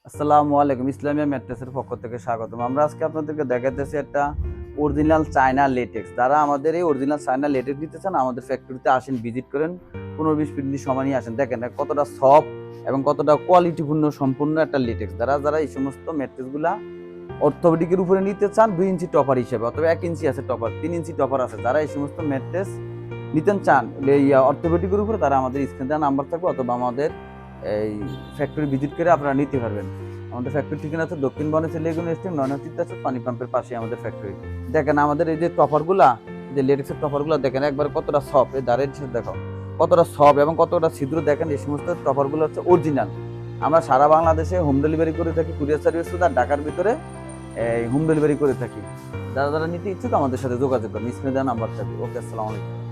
আসসালামু আলাইকুম, ইসলামিয়া ম্যাট্রেসের পক্ষ থেকে স্বাগতম। আমরা আজকে আপনাদেরকে দেখাতেছি একটা অরিজিনাল চায়না লেটেক্স। যারা আমাদের এই অরিজিনাল চায়না লেটেক্স নিতে চান, আমাদের ফ্যাক্টরিতে আসেন, ভিজিট করেন, 15-20 মিনিট সময় নিয়ে আসেন। দেখেন কতটা সফট এবং কতটা কোয়ালিটিপূর্ণ সম্পূর্ণ একটা লেটেক্স। যারা এই সমস্ত ম্যাট্রেসগুলা অর্থোপেডিকের উপরে নিতে চান 2 ইঞ্চি টপার হিসেবে, অথবা 1 ইঞ্চি আছে টপার, 3 ইঞ্চি টপার আছে, যারা এই সমস্ত ম্যাট্রেস নিতে চান অর্থোপেডিকের উপরে, তারা আমাদের স্ক্রিনে দেওয়া নাম্বার থাকবে, অথবা আমাদের এই ফ্যাক্টরি ভিজিট করে আপনারা নিতে পারবেন। আমাদের ফ্যাক্টরি ঠিকানা আছে দক্ষিণ বনেশ্বর লেগুন স্ট্রিম, নয়নচিত্তাচক পানি পাম্পের পাশে আমাদের ফ্যাক্টরি। দেখেন আমাদের এই যে টপারগুলা, যে লেটেক্সের টপারগুলা দেখেন একবার কতটা সফট, এই দাঁড়ের দেখো কতটা সফট এবং কতটা ছিদ্র। দেখেন এই সমস্ত টপারগুলো হচ্ছে অরিজিনাল। আমরা সারা বাংলাদেশে হোম ডেলিভারি করে থাকি, কুরিয়ার সার্ভিস আর ঢাকার ভিতরে হোম ডেলিভারি করে থাকি। যারা নিতে ইচ্ছুক আমাদের সাথে যোগাযোগ করেন, স্ক্রিনে দেওয়া নাম্বার থাকবে। ওকে, আসসালামু আলাইকুম।